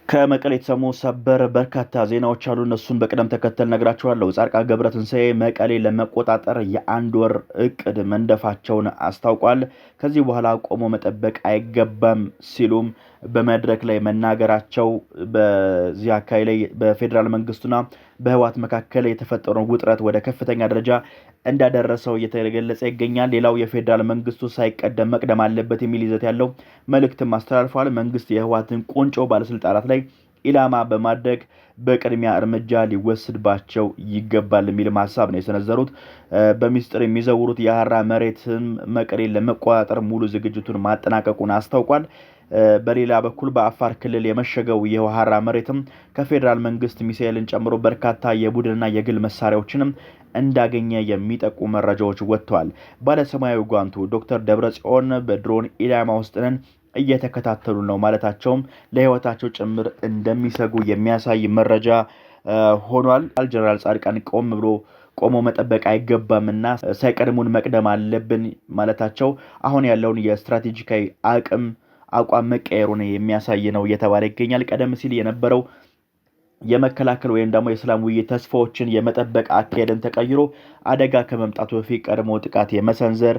ከመቀሌ የተሰሙ ሰበር በርካታ ዜናዎች አሉ። እነሱን በቅደም ተከተል ነግራችኋለሁ። ጻድቃን ገብረትንሳኤ መቀሌ ለመቆጣጠር የአንድ ወር እቅድ መንደፋቸውን አስታውቋል። ከዚህ በኋላ ቆሞ መጠበቅ አይገባም ሲሉም በመድረክ ላይ መናገራቸው በዚህ አካባቢ ላይ በፌዴራል መንግስቱና በህወሓት መካከል የተፈጠረውን ውጥረት ወደ ከፍተኛ ደረጃ እንዳደረሰው እየተገለጸ ይገኛል። ሌላው የፌዴራል መንግስቱ ሳይቀደም መቅደም አለበት የሚል ይዘት ያለው መልእክትም አስተላልፏል። መንግስት የህወሓትን ቁንጮ ባለስልጣናት ላይ ኢላማ በማድረግ በቅድሚያ እርምጃ ሊወስድባቸው ይገባል የሚል ሐሳብ ነው የሰነዘሩት። በሚስጥር የሚዘውሩት የሀራ መሬትን መቀሌን ለመቆጣጠር ሙሉ ዝግጅቱን ማጠናቀቁን አስታውቋል። በሌላ በኩል በአፋር ክልል የመሸገው የሀራ መሬትም ከፌዴራል መንግስት ሚሳኤልን ጨምሮ በርካታ የቡድንና የግል መሳሪያዎችንም እንዳገኘ የሚጠቁሙ መረጃዎች ወጥተዋል። ባለሰማያዊ ጓንቱ ዶክተር ደብረጽዮን በድሮን ኢላማ ውስጥ ነን እየተከታተሉ ነው ማለታቸውም ለህይወታቸው ጭምር እንደሚሰጉ የሚያሳይ መረጃ ሆኗል። ጀነራል ጻድቃን ቆሞ መጠበቅ አይገባምና ሳይቀድሙን መቅደም አለብን ማለታቸው አሁን ያለውን የስትራቴጂካዊ አቋም መቀየሩን የሚያሳይ ነው እየተባለ ይገኛል። ቀደም ሲል የነበረው የመከላከል ወይም ደግሞ የሰላም ውይይት ተስፋዎችን የመጠበቅ አካሄድን ተቀይሮ አደጋ ከመምጣቱ በፊት ቀድሞ ጥቃት የመሰንዘር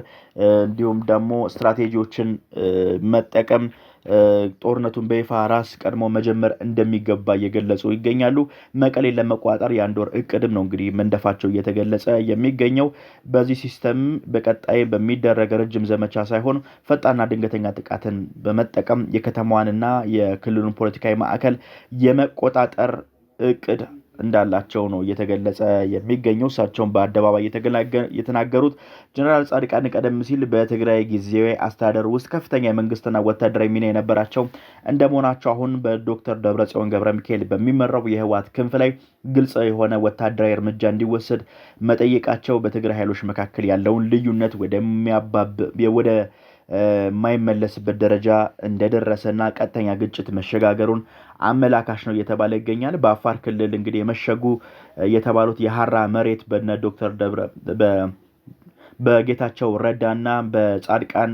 እንዲሁም ደግሞ ስትራቴጂዎችን መጠቀም ጦርነቱን በይፋ ራስ ቀድሞ መጀመር እንደሚገባ እየገለጹ ይገኛሉ። መቀሌን ለመቆጣጠር የአንድ ወር እቅድም ነው እንግዲህ መንደፋቸው እየተገለጸ የሚገኘው። በዚህ ሲስተም በቀጣይ በሚደረግ ረጅም ዘመቻ ሳይሆን ፈጣንና ድንገተኛ ጥቃትን በመጠቀም የከተማዋንና የክልሉን ፖለቲካዊ ማዕከል የመቆጣጠር እቅድ እንዳላቸው ነው እየተገለጸ የሚገኘው። እሳቸውን በአደባባይ የተናገሩት ጀነራል ጻድቃን ቀደም ሲል በትግራይ ጊዜያዊ አስተዳደር ውስጥ ከፍተኛ የመንግስትና ወታደራዊ ሚና የነበራቸው እንደመሆናቸው አሁን በዶክተር ደብረጽዮን ገብረ ሚካኤል በሚመራው የህወሓት ክንፍ ላይ ግልጽ የሆነ ወታደራዊ እርምጃ እንዲወሰድ መጠየቃቸው በትግራይ ኃይሎች መካከል ያለውን ልዩነት ወደ የማይመለስበት ደረጃ እንደደረሰና ቀጥተኛ ግጭት መሸጋገሩን አመላካሽ ነው እየተባለ ይገኛል። በአፋር ክልል እንግዲህ የመሸጉ የተባሉት የሀራ መሬት በነ ዶክተር በጌታቸው ረዳና በጻድቃን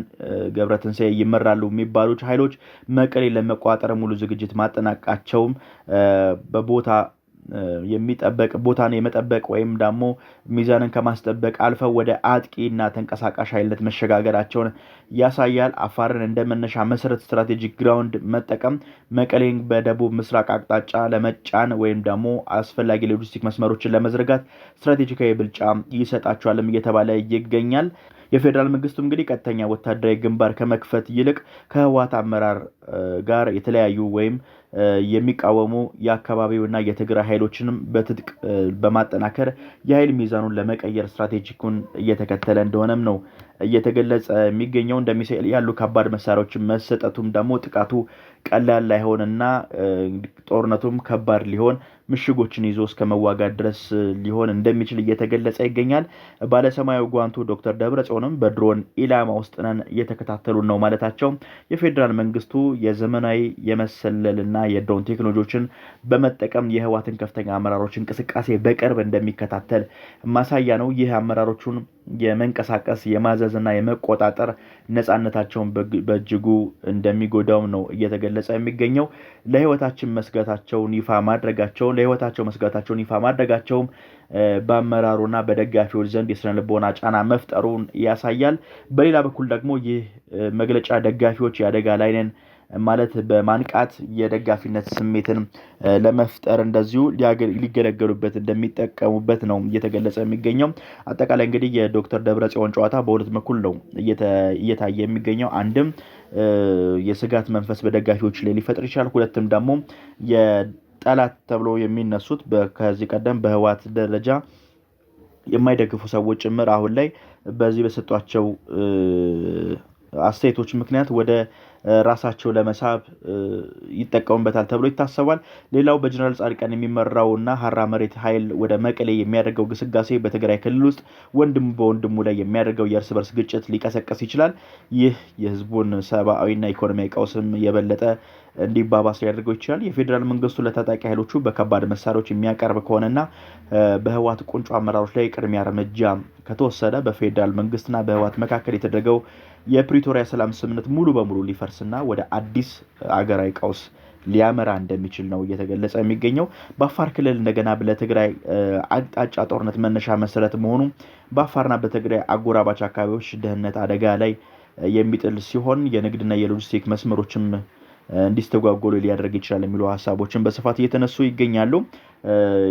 ገብረትንሳኤ ይመራሉ የሚባሉት ኃይሎች መቀሌ ለመቆጣጠር ሙሉ ዝግጅት ማጠናቀቃቸውም ቦታን የመጠበቅ ወይም ደግሞ ሚዛንን ከማስጠበቅ አልፈው ወደ አጥቂና ተንቀሳቃሽ ኃይልነት መሸጋገራቸውን ያሳያል። አፋርን እንደመነሻ መሰረት ስትራቴጂክ ግራውንድ መጠቀም መቀሌን በደቡብ ምስራቅ አቅጣጫ ለመጫን ወይም ደግሞ አስፈላጊ ሎጂስቲክ መስመሮችን ለመዘርጋት ስትራቴጂካዊ ብልጫ ይሰጣቸዋልም እየተባለ ይገኛል። የፌዴራል መንግስቱ እንግዲህ ቀጥተኛ ወታደራዊ ግንባር ከመክፈት ይልቅ ከህወሓት አመራር ጋር የተለያዩ ወይም የሚቃወሙ የአካባቢውና የትግራይ ኃይሎችንም በትጥቅ በማጠናከር የኃይል ሚዛኑን ለመቀየር ስትራቴጂኩን እየተከተለ እንደሆነም ነው እየተገለጸ የሚገኘው። እንደሚሳኤል ያሉ ከባድ መሳሪያዎች መሰጠቱም ደግሞ ጥቃቱ ቀላል ላይሆንና ጦርነቱም ከባድ ሊሆን ምሽጎችን ይዞ እስከ መዋጋት ድረስ ሊሆን እንደሚችል እየተገለጸ ይገኛል። ባለሰማያዊ ጓንቱ ዶክተር ደብረጽዮንም በድሮን ኢላማ ውስጥ ነን እየተከታተሉ ነው ማለታቸው የፌዴራል መንግስቱ የዘመናዊ የመሰለልና የድሮን ቴክኖሎጂዎችን በመጠቀም የህወሓትን ከፍተኛ አመራሮች እንቅስቃሴ በቅርብ እንደሚከታተል ማሳያ ነው። ይህ አመራሮቹን የመንቀሳቀስ የማዘዝና የመቆጣጠር ነፃነታቸውን በእጅጉ እንደሚጎዳው ነው እየተገለጸ የሚገኘው። ለህይወታቸው መስጋታቸውን ይፋ ማድረጋቸውም በአመራሩና በደጋፊዎች ዘንድ የስነ ልቦና ጫና መፍጠሩን ያሳያል። በሌላ በኩል ደግሞ ይህ መግለጫ ደጋፊዎች ያደጋ ላይ ነን ማለት በማንቃት የደጋፊነት ስሜትን ለመፍጠር እንደዚሁ ሊገለገሉበት እንደሚጠቀሙበት ነው እየተገለጸ የሚገኘው። አጠቃላይ እንግዲህ የዶክተር ደብረጽዮን ጨዋታ በሁለት በኩል ነው እየታየ የሚገኘው። አንድም የስጋት መንፈስ በደጋፊዎች ላይ ሊፈጥር ይችላል። ሁለትም ደግሞ የጠላት ተብሎ የሚነሱት ከዚህ ቀደም በህወሓት ደረጃ የማይደግፉ ሰዎች ጭምር አሁን ላይ በዚህ በሰጧቸው አስተያየቶች ምክንያት ወደ ራሳቸው ለመሳብ ይጠቀሙበታል ተብሎ ይታሰባል። ሌላው በጀነራል ጻድቃን የሚመራውና ሀራ መሬት ኃይል ወደ መቀሌ የሚያደርገው ግስጋሴ በትግራይ ክልል ውስጥ ወንድም በወንድሙ ላይ የሚያደርገው የእርስ በርስ ግጭት ሊቀሰቀስ ይችላል። ይህ የህዝቡን ሰብአዊና ኢኮኖሚያዊ ቀውስም የበለጠ እንዲባባስ ሊያደርገው ይችላል። የፌዴራል መንግስቱ ለታጣቂ ኃይሎቹ በከባድ መሳሪያዎች የሚያቀርብ ከሆነና በህወሓት ቁንጮ አመራሮች ላይ ቅድሚያ እርምጃ ከተወሰደ በፌዴራል መንግስትና በህወሓት መካከል የተደረገው የፕሪቶሪያ ሰላም ስምምነት ሙሉ በሙሉ ሊፈርስና ወደ አዲስ አገራዊ ቀውስ ሊያመራ እንደሚችል ነው እየተገለጸ የሚገኘው። በአፋር ክልል እንደገና ለትግራይ አቅጣጫ ጦርነት መነሻ መሰረት መሆኑ በአፋርና በትግራይ አጎራባች አካባቢዎች ደህንነት አደጋ ላይ የሚጥል ሲሆን የንግድና የሎጂስቲክ መስመሮችም እንዲስተጓጎሉ ሊያደርግ ይችላል የሚሉ ሀሳቦችን በስፋት እየተነሱ ይገኛሉ።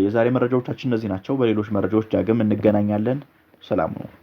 የዛሬ መረጃዎቻችን እነዚህ ናቸው። በሌሎች መረጃዎች ዳግም እንገናኛለን። ሰላም ነው።